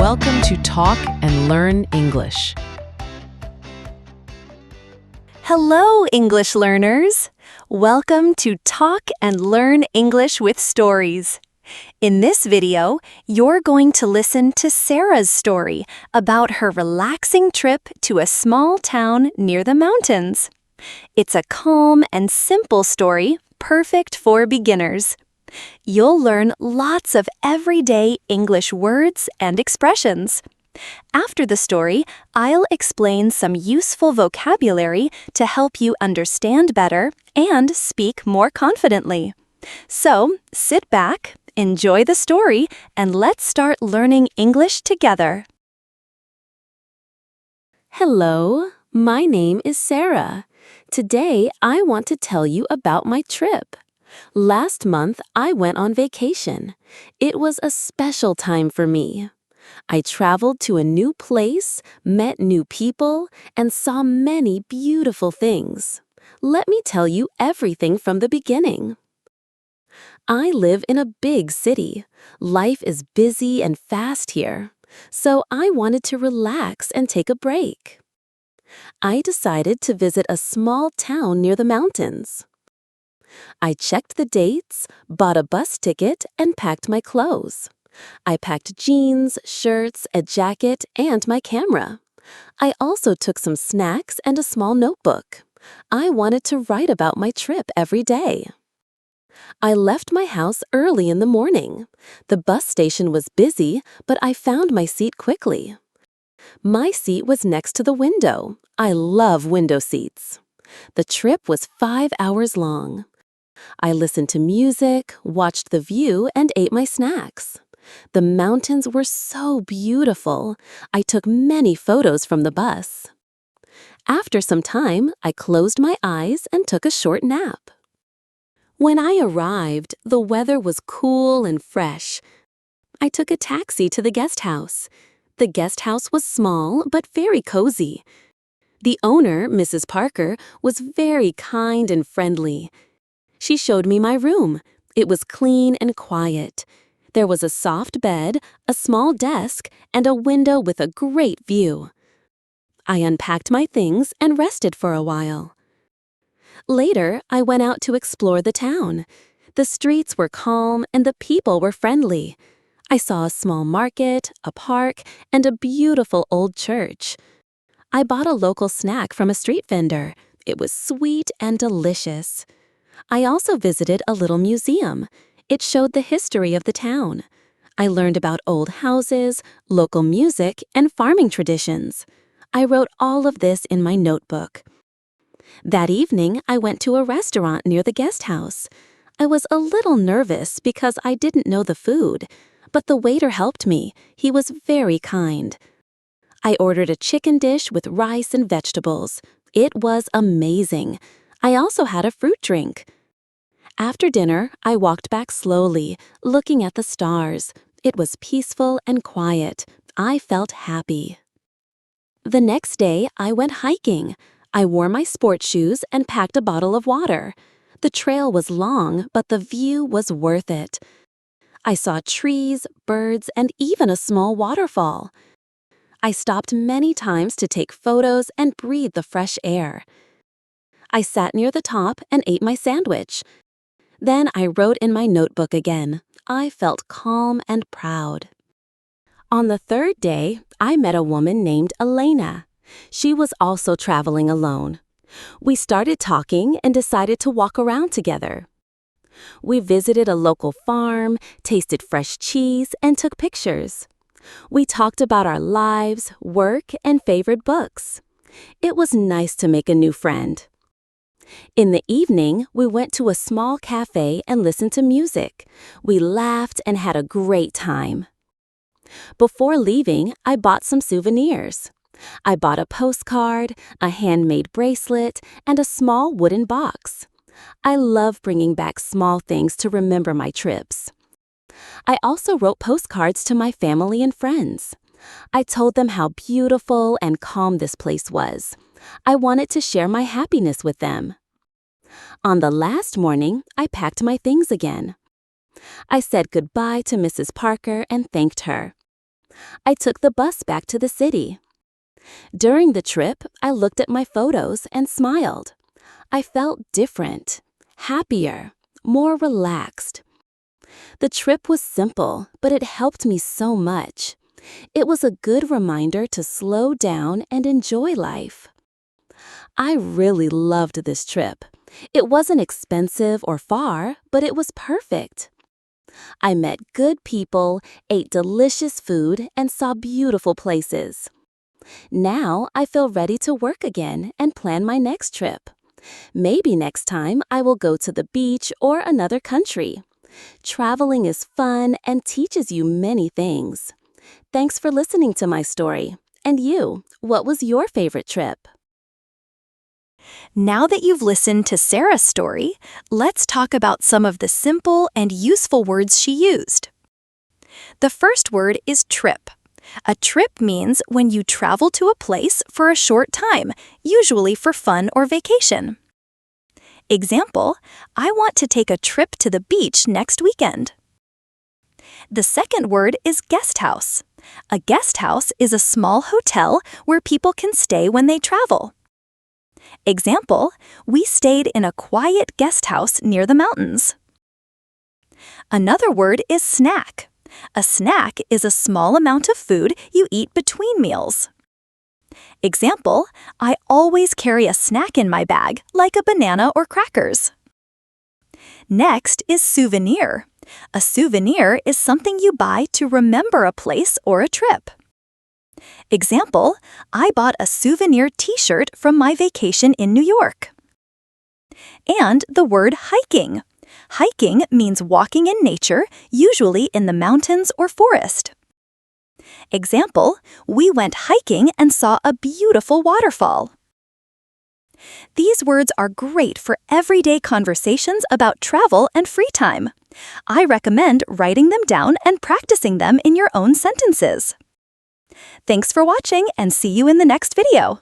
Welcome to Talk and Learn English. Hello, English learners! Welcome to Talk and Learn English with Stories. In this video, you're going to listen to Sarah's story about her relaxing trip to a small town near the mountains. It's a calm and simple story, perfect for beginners. You'll learn lots of everyday English words and expressions. After the story, I'll explain some useful vocabulary to help you understand better and speak more confidently. So, sit back, enjoy the story, and let's start learning English together. Hello, my name is Sarah. Today, I want to tell you about my trip. Last month, I went on vacation. It was a special time for me. I traveled to a new place, met new people, and saw many beautiful things. Let me tell you everything from the beginning. I live in a big city. Life is busy and fast here, so I wanted to relax and take a break. I decided to visit a small town near the mountains. I checked the dates, bought a bus ticket, and packed my clothes. I packed jeans, shirts, a jacket, and my camera. I also took some snacks and a small notebook. I wanted to write about my trip every day. I left my house early in the morning. The bus station was busy, but I found my seat quickly. My seat was next to the window. I love window seats. The trip was 5 hours long. I listened to music, watched the view, and ate my snacks. The mountains were so beautiful. I took many photos from the bus. After some time, I closed my eyes and took a short nap. When I arrived, the weather was cool and fresh. I took a taxi to the guest house. The guest house was small but very cozy. The owner, Mrs. Parker, was very kind and friendly. She showed me my room. It was clean and quiet. There was a soft bed, a small desk, and a window with a great view. I unpacked my things and rested for a while. Later, I went out to explore the town. The streets were calm and the people were friendly. I saw a small market, a park, and a beautiful old church. I bought a local snack from a street vendor. It was sweet and delicious. I also visited a little museum. It showed the history of the town. I learned about old houses, local music, and farming traditions. I wrote all of this in my notebook. That evening, I went to a restaurant near the guest house. I was a little nervous because I didn't know the food, but the waiter helped me. He was very kind. I ordered a chicken dish with rice and vegetables. It was amazing. I also had a fruit drink. After dinner, I walked back slowly, looking at the stars. It was peaceful and quiet. I felt happy. The next day, I went hiking. I wore my sports shoes and packed a bottle of water. The trail was long, but the view was worth it. I saw trees, birds, and even a small waterfall. I stopped many times to take photos and breathe the fresh air. I sat near the top and ate my sandwich. Then I wrote in my notebook again. I felt calm and proud. On the third day, I met a woman named Elena. She was also traveling alone. We started talking and decided to walk around together. We visited a local farm, tasted fresh cheese, and took pictures. We talked about our lives, work, and favorite books. It was nice to make a new friend. In the evening, we went to a small cafe and listened to music. We laughed and had a great time. Before leaving, I bought some souvenirs. I bought a postcard, a handmade bracelet, and a small wooden box. I love bringing back small things to remember my trips. I also wrote postcards to my family and friends. I told them how beautiful and calm this place was. I wanted to share my happiness with them. On the last morning, I packed my things again. I said goodbye to Mrs. Parker and thanked her. I took the bus back to the city. During the trip, I looked at my photos and smiled. I felt different, happier, more relaxed. The trip was simple, but it helped me so much. It was a good reminder to slow down and enjoy life. I really loved this trip. It wasn't expensive or far, but it was perfect. I met good people, ate delicious food, and saw beautiful places. Now I feel ready to work again and plan my next trip. Maybe next time I will go to the beach or another country. Traveling is fun and teaches you many things. Thanks for listening to my story. And you, what was your favorite trip? Now that you've listened to Sarah's story, let's talk about some of the simple and useful words she used. The first word is trip. A trip means when you travel to a place for a short time, usually for fun or vacation. Example, I want to take a trip to the beach next weekend. The second word is guest house. A guest house is a small hotel where people can stay when they travel. Example, we stayed in a quiet guest house near the mountains. Another word is snack. A snack is a small amount of food you eat between meals. Example, I always carry a snack in my bag, like a banana or crackers. Next is souvenir. A souvenir is something you buy to remember a place or a trip. Example, I bought a souvenir t-shirt from my vacation in New York. And the word hiking. Hiking means walking in nature, usually in the mountains or forest. Example, we went hiking and saw a beautiful waterfall. These words are great for everyday conversations about travel and free time. I recommend writing them down and practicing them in your own sentences. Thanks for watching and see you in the next video.